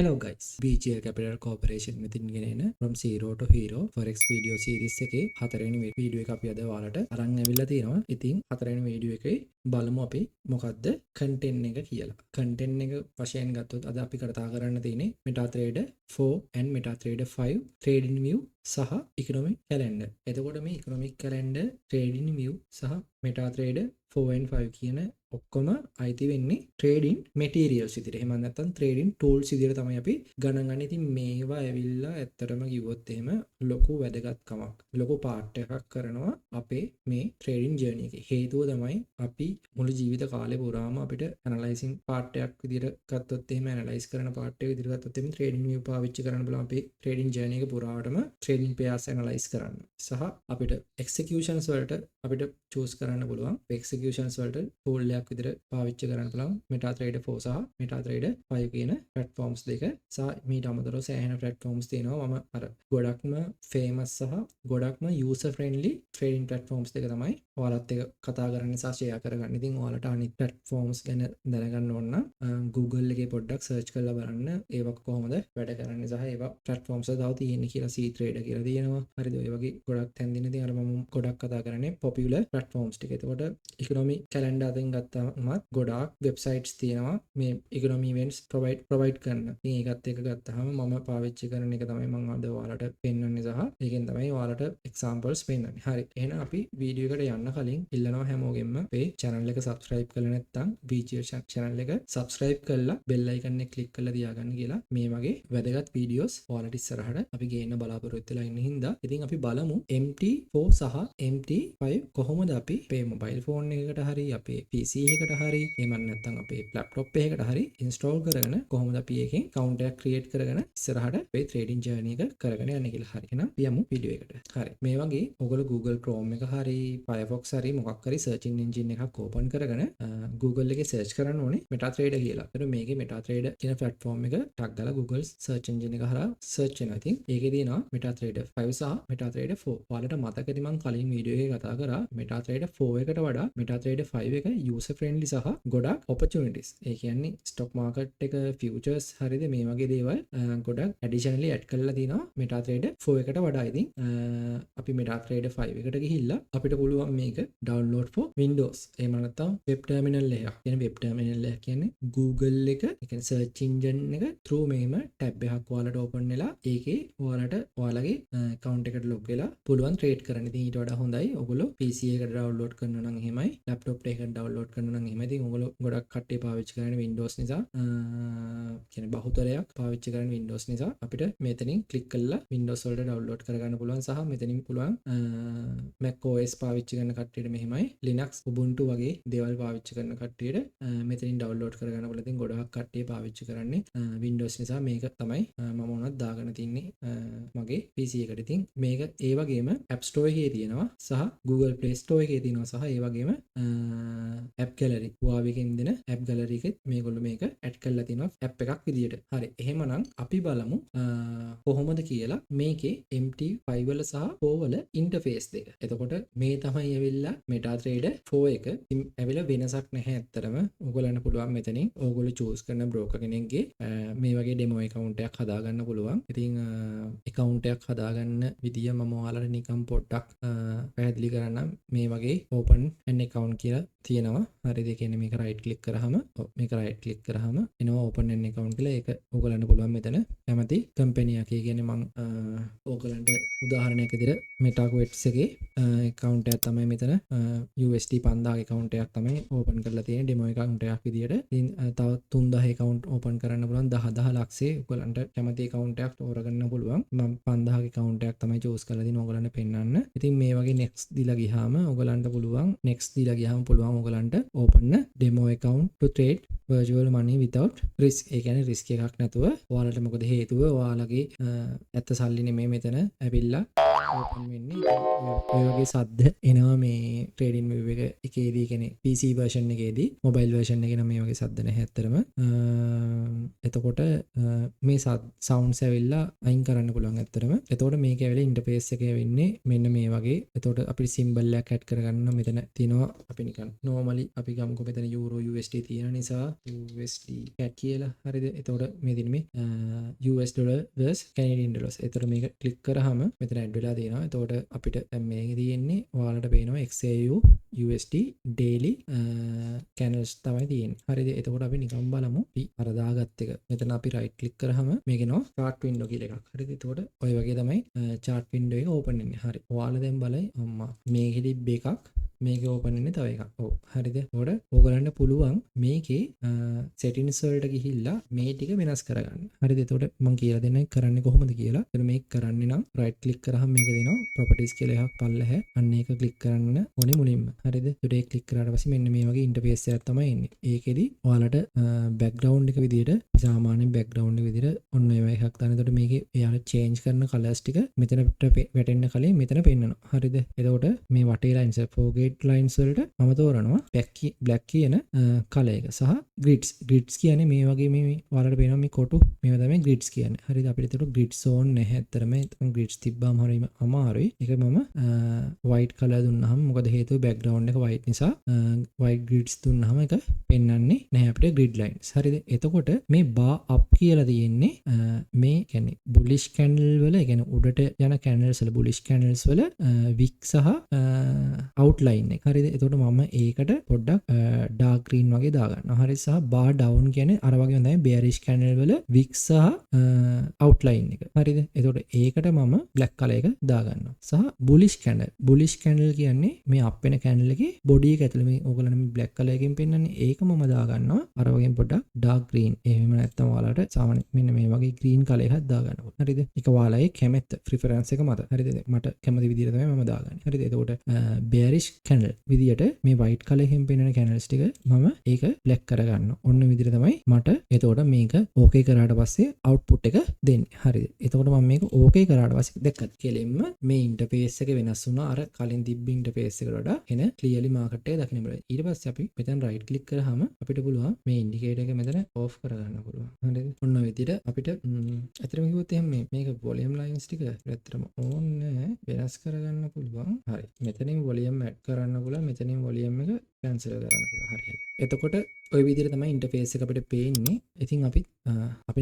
Hello guys, BGL Capital Corporation මෙතින් ගෙනෙන from zero to hero forex video series එකේ හතරවෙනි video එක අපි අද ඔයාලට අරන් ඇවිල්ලා තියෙනවා. ඉතින් හතරවෙනි වීඩියෝ එකේ බලමු අපි මොකක්ද content එක කියලා. content එක වශයෙන් ගත්තොත් අද අපි කතා කරන්න තියෙන්නේ MetaTrader 4 and MetaTrader 5 trading view සහ economic calendar. එතකොට මේ economic calendar, trading view සහ MetaTrader 4 and 5 කියන ඔක්කොම අයිති වෙන්නේ trading materials විදිහට. එහෙම නැත්නම් trading tools විදිහට තමයි අපි ගණන් ගන්න. ඉතින් මේවා ඇවිල්ලා ඇත්තටම කිව්වොත් එහෙම ලොකු වැදගත්කමක්, ලොකු පාර්ට් එකක් කරනවා අපේ මේ trading journey එකේ. හේතුව තමයි අපි මුළු ජීවිත කාලේ පුරාම අපිට analyzing පාර්ට් එකක් විදිහට ගත්තොත් එහෙම analyze කරන පාර්ට් එක විදිහට ගත්තොත් එහෙම trading view පාවිච්චි කරන්න බලමු අපේ trading journey එක පුරාවටම trading pairs analyze කරන්න. සහ අපිට executions වලට අපිට choose කරන්න පුළුවන්. executions වලට tool එකක් විදිහට පාවිච්චි කරන්න පුළුවන් MetaTrader 4 සහ MetaTrader 5 කියන platforms දෙක. සහ මීට අමතරව සෑහෙන platforms තියෙනවා. මම අර ගොඩක්ම famous සහ ගොඩක්ම user friendly trading platforms දෙක තමයි ඔයාලත් එක්ක කතා කරන්න සහ share කරගන්න. ඉතින් ඔයාලට අනිත් platforms ගැන දැනගන්න ඕන නම් Google එකේ පොඩ්ඩක් search කරලා බලන්න ඒවා කොහොමද වැඩ කරන්නේ සහ ඒවා platforms තව තියෙන්නේ කියලා C-Trader කියලා තියෙනවා. හරිද? ඔය වගේ ගොඩක් තැන් දින ඉතින් අර මම ගොඩක් කතා කරන්නේ popular platforms ටික. එතකොට economic calendar අතෙන් ගත්තමත් ගොඩාක් websites තියෙනවා මේ economy events provide කරන. ඉතින් ඒකත් එක්ක ගත්තාම මම පාවිච්චි කරන එක තමයි මම අද ඔයාලට පෙන්වන්නේ සහ ඒකෙන් තමයි ඔයාලට examples පෙන්වන්නේ. හරි. එහෙනම් අපි වීඩියෝ එකට යන්න කලින් ඉල්ලනවා හැමෝගෙම අපේ channel එක subscribe කරලා නැත්නම් BGL channel එක subscribe කරලා bell icon එක click කරලා තියාගන්න කියලා. මේ වගේ වැදගත් videos ඔයාලට ඉස්සරහට අපි ගේන්න බලාපොරොත්තු වෙලා ඉන්න හින්දා ඉතින් අපි බලමු MT4 සහ MT5 කොහොමද අපි අපේ mobile phone එකකට හරි අපේ PC එකකට හරි එහෙම නැත්නම් අපේ laptop එකකට හරි install කරගෙන කොහොමද අපි එකෙන් account එකක් create කරගෙන ඉස්සරහට අපේ trading journey එක කරගෙන යන්නේ කියලා. හරි. එහෙනම් යමු වීඩියෝ එකට. හරි. මේ වගේ ඔයගොල්ලෝ Google Chrome එක හරි Firefox හරි මොකක් හරි searching engine එකක් open කරගෙන Google එකේ search කරන්න ඕනේ MetaTrader කියලා. එතකොට මේකේ MetaTrader කියන platform එක ටක් ගාලා Google search engine එක හරහා search වෙනවා. ඉතින් ඒකේ තියෙනවා MetaTrader 5 සහ MetaTrader 4. ඔයාලට මතකද මම කලින් වීඩියෝ එකේ කතා කරා MetaTrader 4 එකට වඩා MetaTrader 5 එක user friendly සහ ගොඩක් opportunities. ඒ කියන්නේ stock market එක futures හරිද මේ වගේ දේවල් ගොඩක් additionally add කරලා තිනවා MetaTrader 4 එකට වඩා. ඉතින් අපි MetaTrader 5 එකට ගිහිල්ලා අපිට පුළුවන් මේක download for Windows. එහෙම නැත්නම් web terminal එකක්. කියන්නේ web terminal එක කියන්නේ Google එක, ඒ කියන්නේ search engine එක through මේම tab එකක් ඔයාලට open වෙලා ඒකේ ඔයාලට ඔයාලගේ account එකට log වෙලා පුළුවන් trade කරන්න. ඉතින් ඊට වඩා හොඳයි ඔයගොල්ලෝ PC එකට download කරනවා නම් එහෙමයි, laptop එකකට download කරනවා නම් එහෙමයි. ඉතින් ඔයගොල්ලෝ ගොඩක් කට්ටිය පාවිච්චි කරන්නේ Windows නිසා කියන්නේ බහුතරයක් පාවිච්චි කරන්නේ Windows නිසා අපිට මෙතනින් click කරලා Windows වලට download කරගන්න පුළුවන් සහ මෙතනින් පුළුවන් Mac OS පාවිච්චි කරන කට්ටියට මෙහෙමයි, Linux Ubuntu වගේ දේවල් පාවිච්චි කරන කට්ටියට මෙතනින් download කරගන්න පුළුවන්. ඉතින් ගොඩාක් කට්ටිය පාවිච්චි කරන්නේ Windows නිසා මේක තමයි මම උනත් දාගෙන තින්නේ මගේ PC එකට. ඉතින් මේක ඒ වගේම App Store එකේ තියෙනවා සහ Google Play Store එකේ තියෙනවා සහ ඒ වගේම App Gallery Huawei එකෙන් දෙන App Gallery එකෙත් මේගොල්ලෝ මේක add කරලා තිනවා app එකක් විදියට. හරි. එහෙමනම් අපි බලමු කොහොමද කියලා මේකේ MT5 වල සහ 4 වල interface දෙක. එතකොට මේ තමයි ඇවිල්ලා MetaTrader 4 එක. ඉතින් ඇවිල්ලා වෙනසක් නැහැ ඇත්තටම. ඔයගොල්ලන්ට පුළුවන් මෙතනින් ඔයගොල්ලෝ choose කරන broker කෙනෙක්ගේ මේ වගේ demo account එකක් හදාගන්න පුළුවන්. ඉතින් account එකක් හදාගන්න විදිය මම ඔයාලට නිකන් පොඩ්ඩක් පැහැදිලි කරන්නම්. මේ වගේ open an account කියලා තියෙනවා. හරිද? ඒ කියන්නේ මේක right click කරාම මේක right click කරාම එනවා open an account කියලා. ඒක ඔයගොල්ලන්ට පුළුවන් මෙතන කැමති company එකක්. ඒ කියන්නේ මම ඔයගොල්ලන්ට උදාහරණයක් විදිහට MetaQuest එකේ account එකක් තමයි මෙතන USD 5000 account එකක් තමයි open කරලා තියෙන්නේ demo account එකක් විදිහට. ඉතින් තව 3000 account open කරන්න පුළුවන්. 10 ලක්ෂේ ඔයගොල්ලන්ට කැමති account එකක් තෝරගන්න පුළුවන්. මම 5000 account එකක් තමයි choose කරලා තියෙන්නේ ඔයගොල්ලන්ට පෙන්නන්න. ඉතින් මේ වගේ next දීලා ගියාම ඔයගොල්ලන්ට පුළුවන් next දීලා ගියාම පුළුවන් ඔයගොල්ලන්ට open demo account to trade virtual money without risk. ඒ කියන්නේ risk එකක් නැතුව ඔයාලට මොකද හේතුව ඔයාලගේ ඇත්ත සල්ලි නෙමෙයි මෙතන ඇවිල්ලා ඕපන් වෙන්නේ. ඔය වගේ සද්ද එනවා මේ ට්‍රේඩින් විව් එක එකේදී කියන්නේ PC version එකේදී. මොබයිල් version එකේ නම් මේ වගේ සද්ද නැහැ ඇත්තටම. එතකොට මේ සවුන්ඩ්ස් ඇවිල්ලා අයින් කරන්න පුළුවන් ඇත්තටම. එතකොට මේක ඇවිල්ලා ඉන්ටර්ෆේස් එකේ වෙන්නේ මෙන්න මේ වගේ. එතකොට අපිට සිම්බල් එකක් ඇඩ් කරගන්න මෙතන තියෙනවා. අපි නිකන් normally අපි ගමුකෝ මෙතන euro USD තියෙන නිසා USD CAD කියලා. හරිද? එතකොට මේ දින මේ US dollar versus Canadian dollars. එතකොට මේක ක්ලික් කරාම මෙතන ඇඩ් වෙලා තියෙනවා. එතකොට අපිට දැන් මේකේ තියෙන්නේ ඔයාලට පේනවා XAU USD daily candles තමයි තියෙන්නේ. හරිද? එතකොට අපි නිකන් බලමු. අපි අර දාගත් එක. මෙතන අපි right click කරාම මේකේනවා chart window කියලා එකක්. හරිද? එතකොට ඔය වගේ තමයි chart window එක open වෙන්නේ. හරි. ඔයාලා දැන් බලයි අම්මා මේකෙදි එකක් මේක ඕපන් වෙන්නේ තව එකක්. ඔව් හරිද? එතකොට ඕගලන්ට පුළුවන් මේකේ settings වලට ගිහිල්ලා මේ ටික වෙනස් කරගන්න. හරිද? එතකොට මම කියලා දෙන්නයි කරන්නේ කොහොමද කියලා. එතන මේක කරන්නේ නම් right click කරාම මේක දෙනවා properties කියලා එකක් පල්ලෙහ. අන්න ඒක click කරන්න ඕනේ මුලින්ම. හරිද? එතකොට ඒක click කරාට පස්සේ මෙන්න මේ වගේ interface එකක් තමයි එන්නේ. ඒකෙදි ඔයාලට background එක විදියට සාමාන්‍ය background එක විදියට ඔන්න ඔය එකක් දාන්න. එතකොට මේකේ එයාලා change කරන colors ටික මෙතනට වැටෙන්න කලින් මෙතන පෙන්නනවා. හරිද? එතකොට මේ වටේ lines forget lines වලට මම තෝරනවා black කියන color එක සහ grids කියන්නේ මේ වගේ මේ ඔයාලට පේනවා මේ කොටු මේවා තමයි grids කියන්නේ. හරිද? අපිට ඒකට grids ඕනේ නැහැ. ඇත්තටම grids තිබ්බම හරියම අමාරුයි. ඒක මම white color දුන්නාම මොකද හේතුව background එක white නිසා white grids දුන්නාම ඒක පෙන්වන්නේ නැහැ අපිට grid lines. හරිද? එතකොට මේ bar up කියලා තියෙන්නේ මේ කියන්නේ bullish candle වල ඒ කියන්නේ උඩට යන candles වල bullish candles වල wick සහ outline එක. හරිද? එතකොට මම ඒකට පොඩ්ඩක් dark green වගේ දාගන්නවා. හරි සහ bar down කියන්නේ අර වගේ තමයි bearish candle වල wick සහ outline එක. හරිද? එතකොට ඒකට මම black color එක දාගන්නවා. සහ bullish candle කියන්නේ මේ up වෙන candle එකේ body එක ඇතුළේ මේ ඕගොල්ලන් මේ black color එකෙන් පෙන්නන්නේ ඒක මම දාගන්නවා. අර වගේ පොඩ්ඩක් dark green. එහෙම නැත්නම් ඔයාලට සාමාන්‍ය මෙන්න මේ වගේ green color එකක් දාගන්න ඕනේ. හරිද? ඒක ඔයාලගේ කැමැත්ත preference එක මත. හරිද? මට කැමති විදිහට තමයි මම දාගන්නේ. හරිද? එතකොට bearish candle විදියට මේ white color එකෙන් පෙන්වන candles ටික මම ඒක black කරගන්නවා. ඔන්න විදිහට තමයි මට එතකොට මේක okay කරාට පස්සේ output එක දෙන්නේ. හරිද? එතකොට මම මේක okay කරාට පස්සේ දැක්කද? කෙලින්ම මේ interface එක වෙනස් වුණා. අර කලින් තිබ්බ interface එකට වඩා එන clearly market එක දකින්න බෑ. ඊට පස්සේ අපි මෙතන right click කරාම අපිට පුළුවන් මේ indicator එක මෙතන off කරගන්න පුළුවන්. හරිද? ඔන්න ඔය විදිහට අපිට අතරම කිව්වොත් එහෙනම් මේක volume lines ටික ඇත්තටම ඕනේ වෙනස් කරගන්න පුළුවන්. හරි. මෙතනින් volume add කරන්න පුළුවන්. මෙතනින් volume එක cancel කරන්න පුළුවන්. හරි. එතකොට ඔය විදිහට තමයි interface එක අපිට පේන්නේ. ඉතින් අපි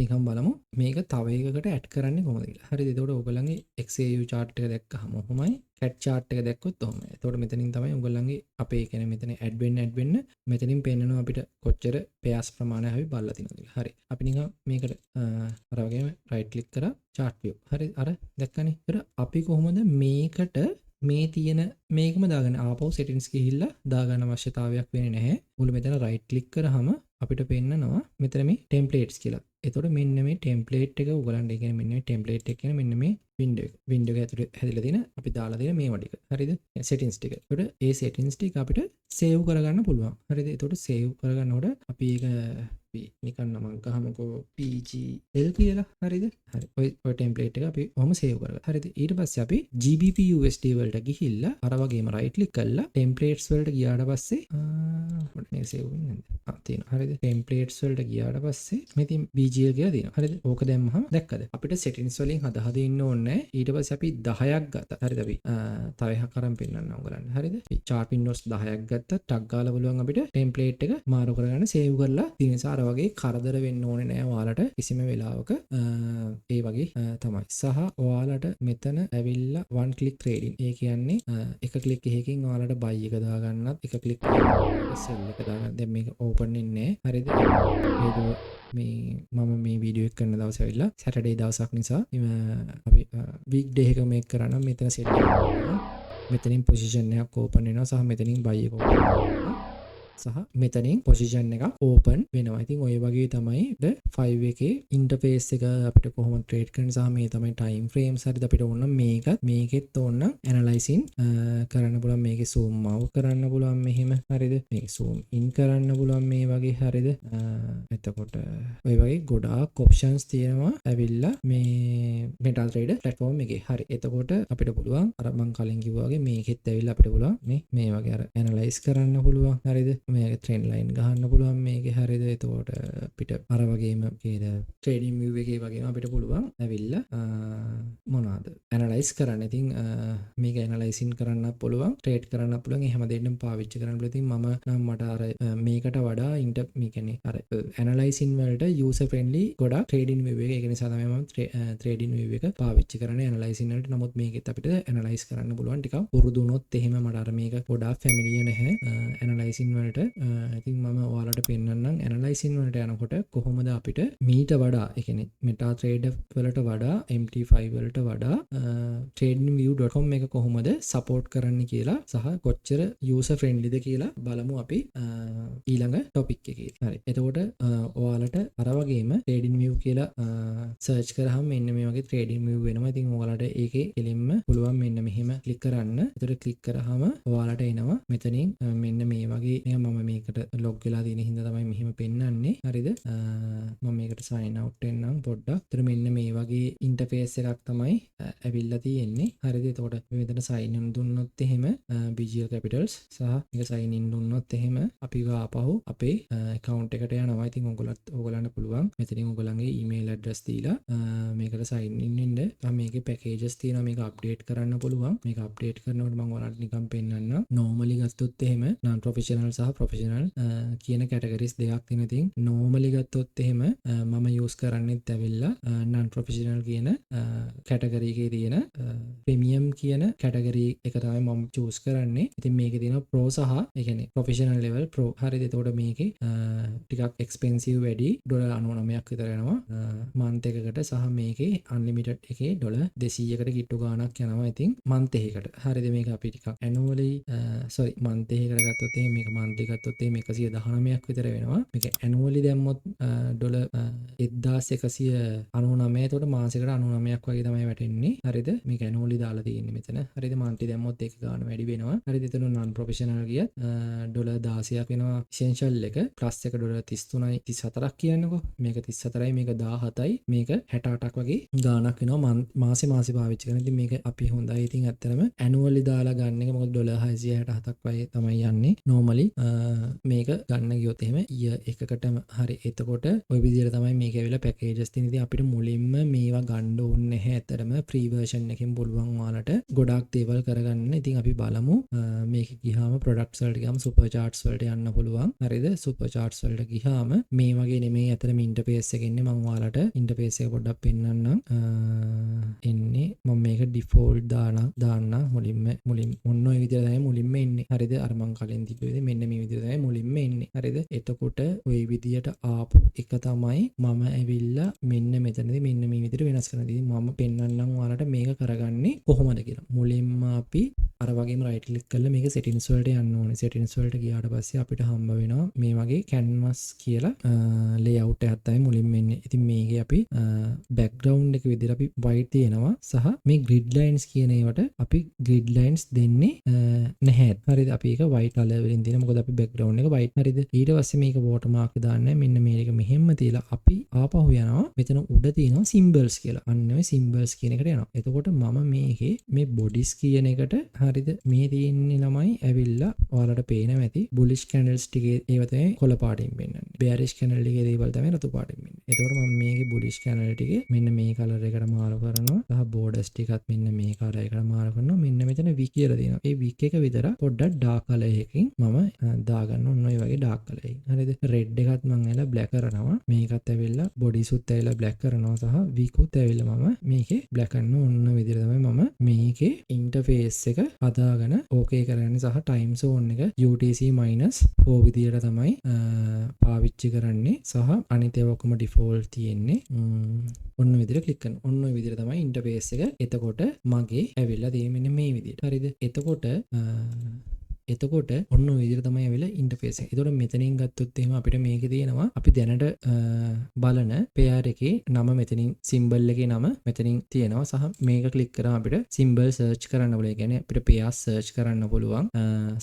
නිකන් බලමු මේක තව එකකට add කරන්නේ කොහොමද කියලා. හරිද? එතකොට ඔයගොල්ලන්ගේ XAU chart එක දැක්කහම කොහොමයි CAD chart එක දැක්කොත් කොහොමයි. එතකොට මෙතනින් තමයි ඔයගොල්ලන්ගේ අපේ කියන්නේ මෙතන add වෙන්න මෙතනින් පේන්නනවා අපිට කොච්චර pairs ප්‍රමාණය අපි බලලා තියෙනවද කියලා. හරි. අපි නිකන් මේකට අර වගේම right click කරා chart view. හරි. අර දැක්කනේ. ඒතර අපි කොහොමද මේකට මේ තියෙන මේකම දාගන්න ආපහු settings ගිහිල්ලා දාගන්න අවශ්‍යතාවයක් වෙන්නේ නැහැ. මුල මෙතන right click කරාම අපිට පෙන්නනවා මෙතන මේ templates කියලා. එතකොට මෙන්න මේ template එක උගලන්න කියන්නේ මෙන්න මේ template එක කියන්නේ මෙන්න මේ window එක ඇතුලේ හැදිලා තියෙන අපි දාලා තියෙන මේවා ටික. හරිද? settings ටික. එතකොට ඒ settings ටික අපිට save කරගන්න පුළුවන්. හරිද? එතකොට save කරගන්නකොට අපි ඒක නිකන් නමක් ගහමුකෝ PGL කියලා. හරිද? හරි. ඔය template එක අපි ඔහම save කරගන්න. හරිද? ඊට පස්සේ අපි GBP USD වලට ගිහිල්ලා අර වගේම right click කරලා templates වලට ගියාට පස්සේ මේක save වෙන්නේ නැද්ද? තියෙනවා. හරිද? templates වලට ගියාට පස්සේ මෙතින් BGL කියලා තියෙනවා. හරිද? ඕක දැම්මහම දැක්කද? අපිට settings වලින් හදා ඉන්න ඕනේ. ඊට පස්සේ අපි 10ක් ගත්තා. හරිද? අපි තව එකක් අරන් පෙන්නන්න ඕගලන්ට. හරිද? chart windows 10ක් ගත්තා. ටග් ගාලා බලුවන් අපිට template එක මාරු කරගන්න save කරලා තියෙන නිසා අර වගේ කරදර වෙන්න ඕනේ නෑ ඔයාලට කිසිම වෙලාවක. ඒ වගේ තමයි. සහ ඔයාලට මෙතන ඇවිල්ලා one click trading. ඒ කියන්නේ එක click එකකින් ඔයාලට buy එක දාගන්නත් එක click එකකින් sell එක දාගන්න. දැන් මේක open වෙන්නේ නෑ. හරිද? මම මේ වීඩියෝ එක කරන දවසේ ඇවිල්ලා Saturday දවසක් නිසා අපි weekday එක මේක කරා මෙතන set කරනවා. මෙතනින් position එකක් open වෙනවා සහ මෙතනින් buy එක open වෙනවා. සහ මෙතනින් පොසිෂන් එක ඕපන් වෙනවා. ඉතින් ඔය වගේ තමයි 5 එකේ ඉන්ටර්ෆේස් එක අපිට කොහොමද ට්‍රේඩ් කරන්න සහ මේ තමයි ටයිම් ෆ්‍රේම්ස් හරිද අපිට ඕන මේකෙත් ඕන ඇනලයිසින් කරන්න පුළුවන්. මේකේ zoom out කරන්න පුළුවන් මෙහෙම හරිද, මේක zoom in කරන්න පුළුවන් මේ වගේ හරිද. එතකොට ඔය වගේ ගොඩාක් ඔප්ෂන්ස් තියෙනවා ඇවිල්ලා මේ MetaTrader platform එකේ. හරි. එතකොට අපිට පුළුවන් අර මම කලින් කිව්වා වගේ මේකෙත් ඇවිල්ලා අපිට පුළුවන් මේ වගේ අර ඇනලයිස් කරන්න පුළුවන් හරිද. මේක ට්‍රෙන්ඩ් ලයින් ගහන්න පුළුවන් මේකේ හරිද. එතකොට අපිට අර වගේම කේද ට්‍රේඩින් view එකේ වගේම අපිට පුළුවන් ඇවිල්ලා මොනවාද ඇනලයිස් කරන්න. ඉතින් මේක ඇනලයිසින් කරන්න පුළුවන්, ට්‍රේඩ් කරන්න පුළුවන්, එහෙම දෙන්නම් පාවිච්චි කරන්න පුළුවන්. ඉතින් මම නම් මට අර මේකට වඩා මේ කියන්නේ අර ඇනලයිසින් වලට යූසර් ෆ්‍රෙන්ඩ්ලි ගොඩක් ට්‍රේඩින් view එක. ඒක නිසා තමයි මම ට්‍රේඩින් view එක පාවිච්චි කරන්නේ ඇනලයිසින් වලට. නමුත් මේකෙත් අපිට ඇනලයිස් කරන්න පුළුවන් ටිකක් පුරුදු වුණොත් එහෙම. මට අර මේක ගොඩාක් ෆැමිලියර් නැහැ ඇනලයිසින් වලට. ඉතින් මම ඔයාලට පෙන්නන්නම් ඇනලයිසින් වලට යනකොට කොහොමද අපිට මීට වඩා ඒ කියන්නේ MetaTrader වලට වඩා MT5 වලට වඩා tradingview.com එක කොහොමද සපෝට් කරන්න කියලා සහ කොච්චර යූසර් ෆ්‍රෙන්ඩ්ලිද කියලා බලමු අපි ඊළඟ ටොපික් එකේ. හරි. එතකොට ඔයාලට අර වගේම tradingview කියලා සර්ච් කරාම මෙන්න මේ වගේ tradingview වෙනවා. ඉතින් ඔයාලට ඒකේ එලින්ම පුළුවන් මෙන්න මෙහෙම ක්ලික් කරන්න. එතකොට ක්ලික් කරාම ඔයාලට එනවා මෙතනින් මෙන්න මේ වගේ මම මේකට ලොග් වෙලා තියෙන හින්දා තමයි මෙහෙම පෙන්වන්නේ. හරිද? මම මේකට sign out වෙන්නම් පොඩ්ඩක්. එතන මෙන්න මේ වගේ ඉන්ටර්ෆේස් එකක් තමයි ඇවිල්ලා තියෙන්නේ. හරිද? එතකොට මෙතන sign in දුන්නොත් එහෙම BGL Capitals සහ මේක sign in දුන්නොත් එහෙම අපි ආපහු අපේ account එකට යනවා. ඉතින් ඔයගොල්ලන්ට පුළුවන් මෙතනින් ඔයගොල්ලන්ගේ email address දීලා මේකට sign in වෙන්න. මේකේ packages තියෙනවා. මේක update කරන්න පුළුවන්. මේක update කරනකොට මම ඔයාලට නිකන් පෙන්නන්නම්. normally ගත්තොත් එහෙම non professional සහ professional කියන categories දෙකක් තියෙනවා. ඉතින් normally ගත්තොත් එහෙම මම use කරන්නේත් ඇවිල්ලා non professional කියන category එකේ තියෙන premium කියන category එක තමයි මම choose කරන්නේ. ඉතින් මේකේ තියෙනවා pro සහ ඒ කියන්නේ professional level pro. හරිද? එතකොට මේකේ ටිකක් expensive වැඩි $99ක් විතර යනවා month එකකට සහ මේකේ unlimited එකේ $200කට කිට්ටු ගාණක් යනවා. ඉතින් month එකකට. හරිද? මේක අපි ටිකක් annually month එකකට ගත්තොත් එහෙනම් මේක monthly ගත්තොත් එහෙනම් 119ක් විතර වෙනවා. මේක annually දැම්මොත් $1199. එතකොට මාසෙකට 99ක් වගේ තමයි වැටෙන්නේ. හරිද? මේක annually දාලා තියෙන්නේ මෙතන. හරිද? monthly දැම්මොත් ඒක ගාණ වැඩි වෙනවා. හරිද? එතන non professional ගියත් $16ක් වෙනවා essential එක. plus එක $33යි 34ක් කියන්නකෝ. මේක 34යි මේක 17යි මේක 68ක් වගේ ගාණක් වෙනවා මාසෙ පාවිච්චි කරන. ඉතින් මේක අපි හොඳයි. ඉතින් ඇත්තටම annually දාලා ගන්න එක මොකද $667ක් වගේ තමයි යන්නේ normally. මේක ගන්න ගියොත් එහෙම year එකකටම හරි. එතකොට ওই විදිහට තමයි මේක ඇවිල්ලා packages තියෙන. ඉතින් අපිට මුලින්ම මේවා ගන්න ඕනේ නැහැ. ඇත්තටම free version එකෙන් පුළුවන් ඔයාලට ගොඩාක් දේවල් කරගන්න. ඉතින් අපි බලමු මේක ගියාම products වලට ගියාම super charts වලට යන්න පුළුවන්. හරිද? super charts වලට ගියාම මේ වගේ නෙමෙයි ඇත්තටම interface එක ඉන්නේ. මම ඔයාලට interface එක පොඩ්ඩක් පෙන්නන්නම්. එන්නේ මම මේක default දාන්න මුලින්ම ඔන්න ඔය විදිහට තමයි මුලින්ම එන්නේ. හරිද? අර මම කලින් තිබ්බේ මෙන්න මේ විදිහට තමයි මුලින්ම එන්නේ. හරිද? එතකොට ওই විදිහට ආපු එක තමයි මම ඇවිල්ලා මෙන්න මෙතනදී මෙන්න මේ විදිහට වෙනස් කරනවා. ඉතින් මම පෙන්වන්නම් ඔයාලට මේක කරගන්නේ කොහොමද කියලා. මුලින්ම අපි අර වගේම right click කරලා මේක settings වලට යන්න ඕනේ. settings වලට ගියාට පස්සේ අපිට හම්බ වෙනවා මේ වගේ canvas කියලා layout එකක් තමයි මුලින්ම එන්නේ. ඉතින් මේකේ අපි background එක විදිහට අපි white තියෙනවා සහ මේ grid lines කියන ඒවට අපි grid lines දෙන්නේ නැහැ. හරිද? අපි ඒක white color වලින් දෙනවා. මොකද අපි background එක white. හරිද? ඊට පස්සේ මේක watermark දාන්නේ මෙන්න මේක මෙහෙම තියලා අපි ආපහු යනවා. මෙතන උඩ තියෙනවා symbols කියලා. අන්න ඔය symbols කියන එකට යනවා. එතකොට මම මේකේ මේ bodies කියන එකට හරිද? මේ තියෙන්නේ ළමයි ඇවිල්ලා ඔයාලට පේනවා ඇති bullish candles ටිකේ ඒව තමයි කොළ පාටින් පෙන්නන්නේ. bearish candle ටිකේ දේවල් තමයි රතු පාටින් පෙන්නන්නේ. එතකොට මම මේකේ bullish candle ටිකේ මෙන්න මේ color එකට මාරු කරනවා. සහ borders ටිකත් මෙන්න මේ color එකට මාරු කරනවා. මෙන්න මෙතන wick කියලා තියෙනවා. ඒ wick එක විතර පොඩ්ඩක් dark color එකකින් මම දාගන්න ඕන ඔය වගේ dark color එකකින්. හරිද? red එකත් මම ඇවිල්ලා black කරනවා. මේකත් ඇවිල්ලා bodies උත් ඇවිල්ලා black කරනවා සහ wick උත් ඇවිල්ලා මම මේකේ black කරන ඕන විදිහට තමයි මම මේකේ interface එක හදාගෙන okay කරන්නේ සහ time zone එක UTC-4 විදිහට තමයි පාවිච්චි කරන්නේ සහ අනිත් ඒවා ඔක්කොම default තියෙන්නේ. ඔන්න විදිහට click කරනවා. ඔන්න ඔය විදිහට තමයි interface එක. එතකොට මගේ ඇවිල්ලා තියෙන්නේ මේ විදිහට. හරිද? එතකොට එතකොට ඔන්න ඔය විදිහට තමයි ඇවිල්ලා ඉන්ටර්ෆේස් එක. ඒතකොට මෙතනින් ගත්තොත් එහෙම අපිට මේකේ තියෙනවා අපි දැනට බලන peer එකේ නම මෙතනින් symbol එකේ නම මෙතනින් තියෙනවා සහ මේක ක්ලික් කරාම අපිට symbol search කරන්න පුළුවන්. ඒ කියන්නේ අපිට peer search කරන්න පුළුවන්.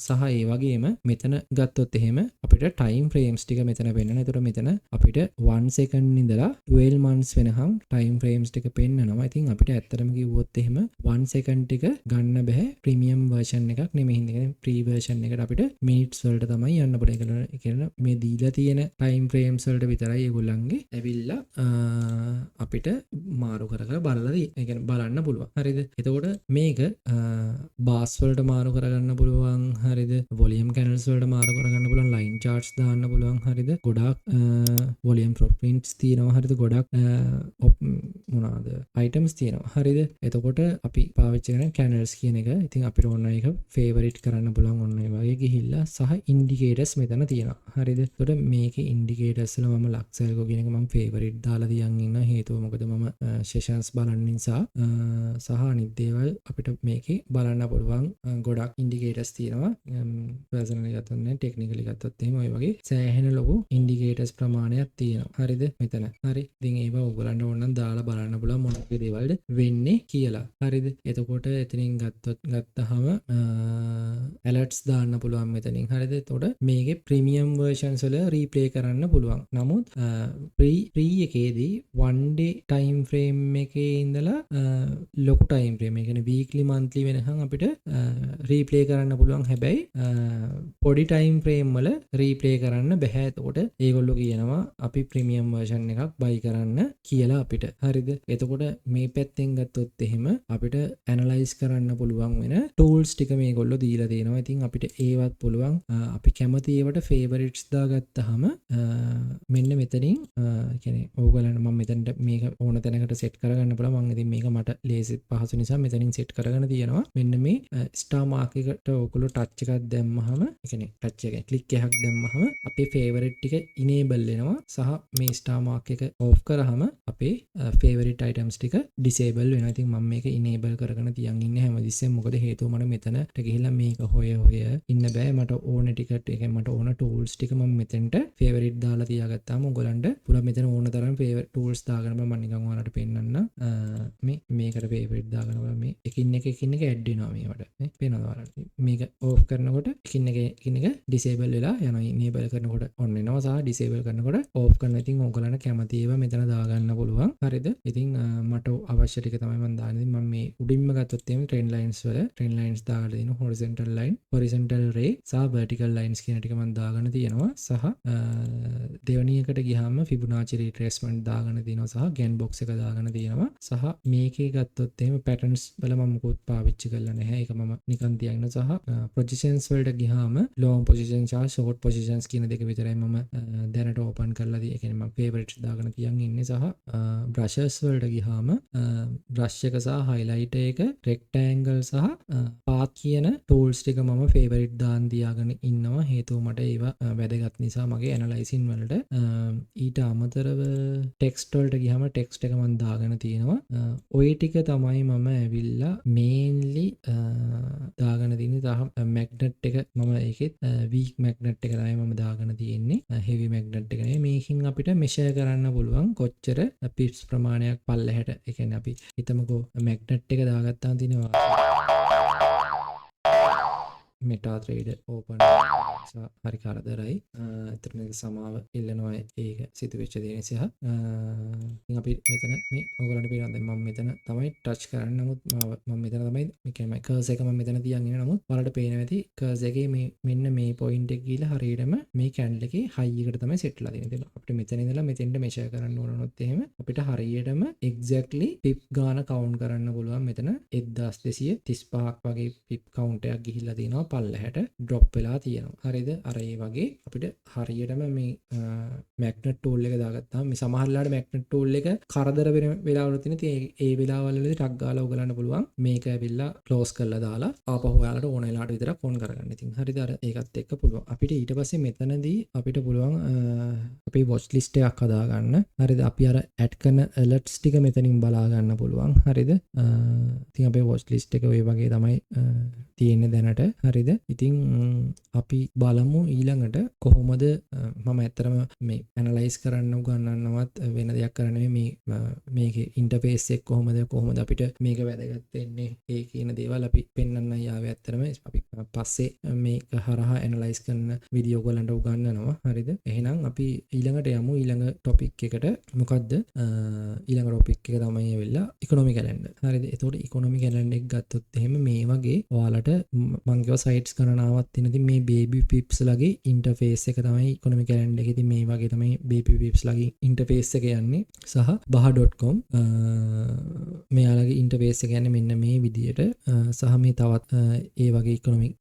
සහ ඒ වගේම මෙතන ගත්තොත් එහෙම අපිට time frames ටික මෙතන පෙන්නනවා. ඒතකොට මෙතන අපිට 1 second ඉඳලා 12 months වෙනකම් time frames ටික පෙන්නනවා. ඉතින් අපිට ඇත්තටම කිව්වොත් එහෙම 1 second ටික ගන්න බෑ ප්‍රීමියම් version එකක් නෙමෙයි. ඉතින් free version එකට අපිට minutes වලට තමයි යන්න පුළුවන්. ඒ කියන්නේ මේ දීලා තියෙන time frames වලට විතරයි ඒගොල්ලන්ගේ ඇවිල්ලා අපිට මාරු කර කර බලලා ඒ කියන්නේ බලන්න පුළුවන්. හරිද? එතකොට මේක bars වලට මාරු කරගන්න පුළුවන්. හරිද? volume canals වලට මාරු කරගන්න පුළුවන්. line charts දාන්න පුළුවන්. හරිද? ගොඩාක් volume footprints තියෙනවා. හරිද? ගොඩාක් මොනවාද items තියෙනවා. හරිද? එතකොට අපි පාවිච්චි කරන canals කියන එක ඉතින් අපිට ඕන එක favorite කරන්න පුළුවන්. ඔන්න ඒ වගේ ගිහිල්ලා සහ indicators මෙතන තියෙනවා. හරිද? එතකොට මේකේ indicators වල මම Luxelco කියන එක මම favorite දාලා තියන් ඉන්න හේතුව මොකද මම sessions බලන්න නිසා සහ අනිත් දේවල් අපිට මේකේ බලන්න පුළුවන් ගොඩක් indicators තියෙනවා. personally ගත්තොත් නේ technically ගත්තොත් එහෙම ඔය වගේ සෑහෙන ලොකු indicators ප්‍රමාණයක් තියෙනවා. හරිද? මෙතන. හරි. ඉතින් ඒව ඔයගලන්ට ඕන නම් දාලා බලන්න පුළුවන් මොන වගේ දේවල්ද වෙන්නේ කියලා. හරිද? එතකොට එතනින් ගත්තහම alerts දාන්න පුළුවන් මෙතනින්. හරිද? එතකොට මේකේ premium versions වල replay කරන්න පුළුවන්. නමුත් free එකේදී one day time frame එකේ ඉඳලා ලොකු time frame ඒ කියන්නේ weekly monthly වෙනකන් අපිට replay කරන්න පුළුවන්. හැබැයි පොඩි time frame වල replay කරන්න බෑ. එතකොට ඒගොල්ලෝ කියනවා අපි premium version එකක් buy කරන්න කියලා අපිට. හරිද? එතකොට මේ පැත්තෙන් ගත්තොත් එහෙම අපිට analyze කරන්න පුළුවන් වෙන tools ටික මේගොල්ලෝ දීලා තියෙනවා. ඉතින් අපිට ඒවත් පුළුවන් අපි කැමති ඒවට favorites දාගත්තාම මෙන්න මෙතනින් කියන්නේ ඕගලන්ට මම මෙතනට මේක ඕන තැනකට set කරගන්න පුළුවන්. මම ඉතින් මේක මට ලේසි පහසු නිසා මෙතනින් set කරගෙන තියෙනවා. මෙන්න මේ star mark එකට ඔයගොල්ලෝ touch එකක් දැම්මහම ඒ කියන්නේ touch එක click එකක් දැම්මහම අපේ favorite ටික enable වෙනවා. සහ මේ star mark එක off කරාම අපේ favorite items ටික disable වෙනවා. ඉතින් මම මේක enable කරගෙන තියන් ඉන්නේ හැමතිස්සෙම. මොකද හේතුව මට මෙතනට ගිහිල්ලා මේක හොය ඉන්න බෑ. මට ඕන ටිකට ඒ කියන්නේ මට ඕන tools ටික මම මෙතෙන්ට favorite දාලා තියාගත්තාම ඔයගලන්ට පුළුවන් මෙතන ඕන තරම් favorite tools දාගෙන මම නිකන් ඔයාලට පෙන්නන්න. මේකට favorite දාගෙන මේ එකින් එක add වෙනවා මේවට. නේ පේනවද ඔයාලට? මේක off කරනකොට එකින් එක disable වෙලා යනවා. enable කරනකොට on වෙනවා සහ disable කරනකොට off කරනවා. ඉතින් ඔයගලන්ට කැමති ඒවා මෙතන දාගන්න පුළුවන්. හරිද? ඉතින් මට අවශ්‍ය ටික තමයි මම දාන්නේ. මම මේ උඩින්ම ගත්තොත් එහෙම trend lines වල trend lines දාලා දෙනවා. horizontal line, horizontal ray සහ vertical lines කියන ටික මම දාගෙන තියෙනවා. සහ දෙවෙනි එකට ගියාම Fibonacci retracement දාගෙන තියෙනවා සහ Gann box එක දාගෙන තියෙනවා. සහ මේකේ ගත්තොත් එහෙම patterns වල මම මොකොත් පාවිච්චි කරලා නැහැ. ඒක මම නිකන් තියන්න සහ positions වලට ගියාම long positions සහ short positions කියන දෙක විතරයි මම දැනට open කරලා තියෙන්නේ. ඒ කියන්නේ මම favorites දාගෙන තියන් ඉන්නේ. සහ brushes වලට ගියාම brush එක සහ highlighter එක rectangle සහ path කියන tools ටික මම favorite දාන් තියාගෙන ඉන්නවා. හේතුව මට ඒවා වැදගත් නිසා මගේ analyzing වලට. ඊට අමතරව text වලට ගියාම text එක මම දාගෙන තියෙනවා. ඔය ටික තමයි මම ඇවිල්ලා mainly දාගෙන තියෙන්නේ. magnet එක මම ඒකෙත් weak magnet එක තමයි මම දාගෙන තියෙන්නේ. heavy magnet එක නෙවෙයි. මේකෙන් අපිට measure කරන්න පුළුවන් කොච්චර pips ප්‍රමාණයක් පල්ලෙහාට. ඒ කියන්නේ අපි හිතමුකෝ magnet එක දාගත්තාම තියෙනවා MetaTrader open හරි කරදරයි. එතන සමාව ඉල්ලනවා ඒක සිතුවෙච්ච දේ නිසා. ඉතින් අපි මෙතන මේ ඔයගලන්ට පේනවා දැන් මම මෙතන තමයි ටච් කරන්නේ. නමුත් මම මෙතන තමයි මේ කියන්නේ කර්සර් එක මම මෙතන තියන් ඉන්නේ. නමුත් ඔයාලට පේනවා ඇති කර්සර් එකේ මේ මෙන්න මේ පොයින්ට් එක ගිහලා හරියටම මේ කැන්ඩල් එකේ හයි එකට තමයි සෙට්ලා තියෙන්නේ. අපිට මෙතන ඉඳලා මෙතෙන්ට මෙෂර් කරන්න ඕන වුණොත් එහෙම අපිට හරියටම exactly pip ගාන කවුන්ට් කරන්න පුළුවන්. මෙතන 1235ක් වගේ pip කවුන්ට් එකක් ගිහිල්ලා තියෙනවා. පල්ලෙහාට drop වෙලා තියෙනවා. හරිද? අර ඒ වගේ අපිට හරියටම මේ magnet tool එක දාගත්තාම මේ සමහරලාට magnet tool එක කරදර වෙන වෙලාවල තියෙන ඒ වෙලාවල් වලදී ටක් ගාලා උගලන්න පුළුවන්. මේක ඇවිල්ලා close කරලා දාලා ආපහු ඔයාලට ඕන වෙලාවට විතරක් on කරගන්න. ඉතින් හරිද? අර ඒකත් එක්ක පුළුවන්. අපිට ඊට පස්සේ මෙතනදී අපිට පුළුවන් අපේ watch list එකක් හදාගන්න. හරිද? අපි අර add කරන alerts ටික මෙතනින් බලා ගන්න පුළුවන්. හරිද? ඉතින් අපේ watch list එක ඔය වගේ තමයි තියෙන්නේ දැනට. හරිද? හරිද? ඉතින් අපි බලමු ඊළඟට කොහොමද මම ඇත්තරම මේ ඇනලයිස් කරන්න උගන්වන්නවත් වෙන දෙයක් කරන්නේ මේකේ ඉන්ටර්ෆේස් එක කොහොමද අපිට මේක වැදගත් වෙන්නේ ඒ කියන දේවල් අපි පෙන්වන්නයි ආවේ. ඇත්තරම අපි පස්සේ මේක හරහා ඇනලයිස් කරන වීඩියෝ ඔයගලන්ට උගන්වනවා. හරිද? එහෙනම් අපි ඊළඟට යමු ඊළඟ ටොපික් එකට. මොකද්ද ඊළඟ ටොපික් එක තමයි ඇවිල්ලා ඉකොනොමි කැලෙන්ඩර්. හරිද? එතකොට ඉකොනොමි කැලෙන්ඩර් එක ගත්තොත් එහෙම මේ වගේ ඔයාලට මම කියව සයිට්ස් ගණනාවක් තියෙන. ඉතින් මේ බේබි පිප්ස් ලගේ ඉන්ටර්ෆේස් එක තමයි ඉකොනොමි කැලෙන්ඩර් එකේ. ඉතින් මේ වගේ තමයි බේබි පිප්ස් ලගේ ඉන්ටර්ෆේස් එක යන්නේ. සහ baha.com මෙයාලගේ ඉන්ටර්ෆේස් එක යන්නේ මෙන්න මේ විදියට. සහ මේ තවත් ඒ වගේ ඉකොනොමික්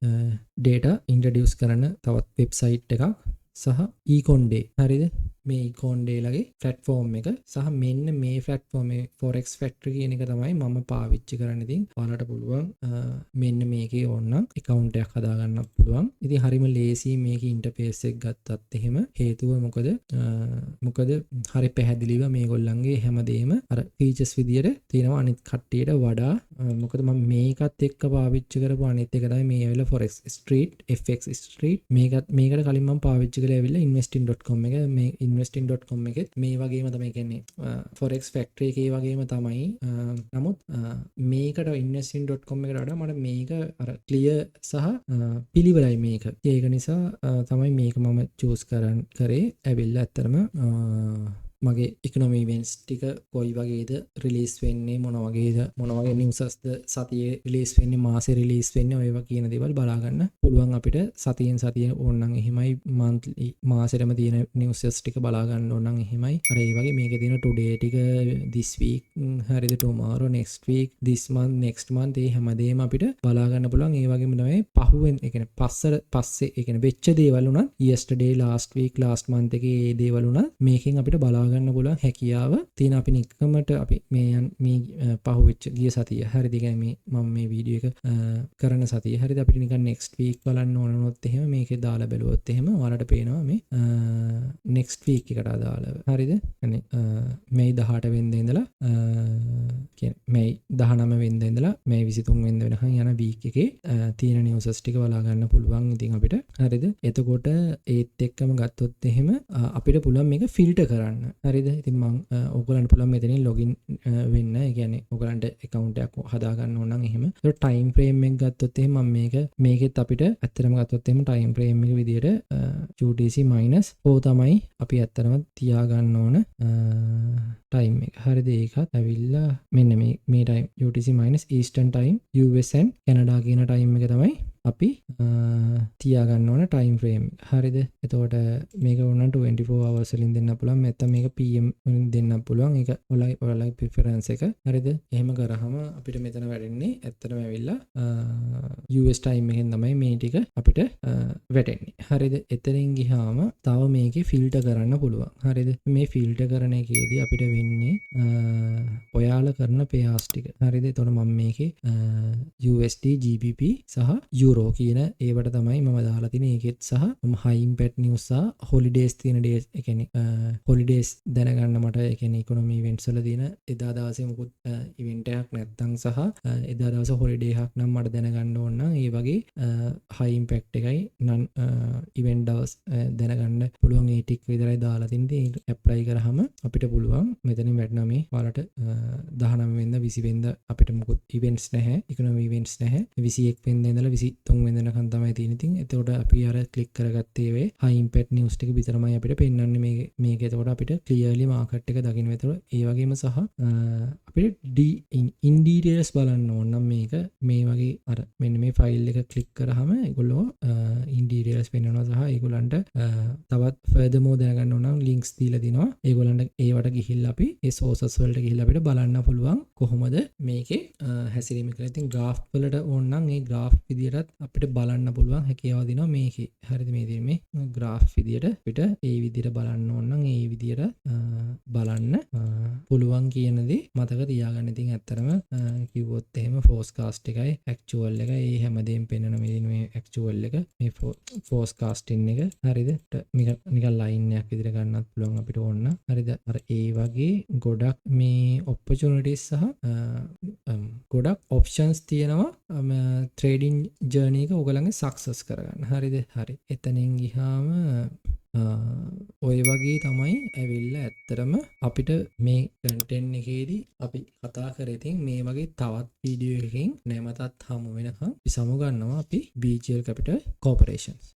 data introduce කරන තවත් වෙබ්සයිට් එකක් සහ econ-day. හරිද? මේ econ-day ලගේ platform එක සහ මෙන්න මේ platform එක forex factory කියන එක තමයි මම පාවිච්චි කරන්නේ. ඉතින් ඔයාලට පුළුවන් මෙන්න මේකේ ඕනනම් account එකක් හදා ගන්නත් පුළුවන්. ඉතින් හරිම ලේසි මේකේ interface එක ගත්තත් එහෙම. හේතුව මොකද හරි පැහැදිලිව මේගොල්ලන්ගේ හැමදේම අර features විදියට තියෙනවා අනිත් කට්ටියට වඩා. මොකද මම මේකත් එක්ක පාවිච්චි කරපු අනිත් එක තමයි මේ ඇවිල්ලා forex street fx street මේකට කලින් මම පාවිච්චි කරලා ඇවිල්ලා investing.com එක. මේ investing.com එකෙත් මේ වගේම තමයි කියන්නේ forex factory එකේ වගේම තමයි. නමුත් මේකට investing.com එකට වඩා මට මේක අර clear සහ පිළිවෙලයි මේක. ඒක නිසා තමයි මේක මම choose කරේ. ඇවිල්ලා ඇත්තටම මගේ ඉකොනොමි ඉවෙන්ට්ස් ටික කොයි වගේද රිලීස් වෙන්නේ මොන වගේ නිව්සස්ද සතියේ රිලීස් වෙන්නේ මාසේ රිලීස් වෙන්නේ ඔය වගේ කියන දේවල් බලා ගන්න පුළුවන් අපිට. සතියෙන් සතිය ඕනනම් එහෙමයි monthly මාසෙටම තියෙන නිව්සස් ටික බලා ගන්න ඕනනම් එහෙමයි. අර ඒ වගේ මේකේ තියෙන today ටික this week හරිද tomorrow next week this month next month ඒ හැමදේම අපිට බලා ගන්න පුළුවන්. ඒ වගේම තමයි පහුවෙන් ඒ කියන්නේ පස්සේ ඒ කියන්නේ වෙච්ච දේවල් උනත් yesterday last week last month එකේ ඒ දේවල් උනත් මේකෙන් අපිට බලා ගන්න පුළුවන් හැකියාව තියෙන. අපි නිකමට අපි මේ පහුවෙච්ච ගිය සතිය හරිද? කියන්නේ මම මේ වීඩියෝ එක කරන සතිය හරිද? අපිට නිකන් next week බලන්න ඕන වුණොත් එහෙම මේකේ දාලා බැලුවොත් එහෙම ඔයාලට පේනවා මේ next week එකට අදාළව හරිද? يعني මේ 18 වෙනිදා ඉඳලා කියන්නේ මේ 19 වෙනිදා ඉඳලා මේ 23 වෙනිදා වෙනකන් යන week එකේ තියෙන නිව්සස් ටික බලා ගන්න පුළුවන් ඉතින් අපිට හරිද? එතකොට ඒත් එක්කම ගත්තොත් එහෙම අපිට පුළුවන් මේක ෆිල්ටර් කරන්න. හරිද? ඉතින් මම ඔයගලන්ට පුළුවන් මෙතනින් ලොගින් වෙන්න. ඒ කියන්නේ ඔයගලන්ට account එකක් හදා ගන්න ඕන නම් එහෙම. ඒක time frame එක ගත්තොත් එහෙම මම මේකෙත් අපිට ඇත්තටම ගත්තොත් එහෙම time frame එක විදියට UTC-4 තමයි අපි ඇත්තටම තියා ගන්න ඕන time එක. හරිද? ඒකත් ඇවිල්ලා මෙන්න මේ time UTC- Eastern time US and Canada කියන time එක තමයි අපි තියාගන්න ඕන ටයිම් ෆ්‍රේම්. හරිද? එතකොට මේක වුණා 24 hours වලින් දෙන්න පුළුවන්. නැත්නම් මේක PM වලින් දෙන්න පුළුවන්. ඒක ඔයාලගේ ප්‍රිෆරන්ස් එක. හරිද? එහෙම කරාම අපිට මෙතන වැඩෙන්නේ ඇත්තටම ඇවිල්ලා US ටයිම් එකෙන් තමයි මේ ටික අපිට වැටෙන්නේ. හරිද? එතනින් ගියාම තව මේකේ ෆිල්ටර් කරන්න පුළුවන්. හරිද? මේ ෆිල්ටර් කරන එකේදී අපිට වෙන්නේ ඔයාලා කරන පෙයාස් ටික. හරිද? එතකොට මම මේකේ USD GBP සහ කියන ඒවට තමයි මම දාලා තියෙන්නේ. ඒකෙත් සහ මම high impact news සහ holidays තියෙන days ඒ කියන්නේ holidays දැනගන්න මට ඒ කියන්නේ economy events වල තියෙන එදා දවසේ මොකුත් event එකක් නැත්තම් සහ එදා දවසේ holiday එකක් නම් මට දැනගන්න ඕන නම් ඒ වගේ high impact එකයි non event දවස් දැනගන්න පුළුවන් ඒ ටික විතරයි දාලා තින්නේ. apply කරාම අපිට පුළුවන් මෙතනින් වැටෙනවා මේ ඔයාලට 19 වෙනිදා 20 වෙනිදා අපිට මොකුත් events නැහැ, economy events නැහැ. 21 වෙනිදා ඉඳලා 23 වෙනිදාකන් තමයි තියෙන්නේ. ඉතින් එතකොට අපි අර click කරගත්තේ වේ high impact news ටික විතරමයි අපිට පෙන්වන්නේ මේක. එතකොට අපිට clearly market එක දකින්න. එතකොට ඒ වගේම සහ අපිට in details බලන්න ඕන නම් මේක මේ වගේ අර මෙන්න මේ file එක click කරාම ඒගොල්ලෝ in details පෙන්වනවා සහ ඒගොල්ලන්ට තවත් furthermore දැනගන්න ඕන නම් links දීලා දිනවා. ඒගොල්ලන්ට ඒවට ගිහිල්ලා අපි ඒ sources වලට ගිහිල්ලා අපිට බලන්න පුළුවන් කොහොමද මේකේ හැසිරීම කියලා. ඉතින් graph වලට ඕන නම් ඒ graph විදියටත් අපිට බලන්න පුළුවන් හැකියාව දෙනවා මේකේ. හරිද? මේ graph විදියට අපිට ඒ විදියට බලන්න ඕන නම් ඒ විදියට බලන්න පුළුවන් කියන දේ මතක තියාගන්න. ඉතින් ඇත්තටම කිව්වොත් එහෙම forecast එකයි actual එකයි ඒ හැමදේම පෙන්වන මේ actual එක මේ forecasting එක හරිද? නිකන් line එකක් විදියට ගන්නත් පුළුවන් අපිට ඕන. හරිද? අර ඒ වගේ ගොඩක් මේ opportunities සහ ගොඩක් ඔප්ෂන්ස් තියෙනවා ට්‍රේඩින් ජර්නි එක ඔයගලගේ සක්සස් කරගන්න. හරිද? හරි. එතනින් ගියාම ඔය වගේ තමයි ඇවිල්ලා ඇත්තටම අපිට මේ කන්ටෙන්ට් එකේදී අපි කතා කරේ. ඉතින් මේ වගේ තවත් වීඩියෝ එකකින් නැවතත් හමු වෙනකම් අපි සමු ගන්නවා අපි BGL Capital Corporation.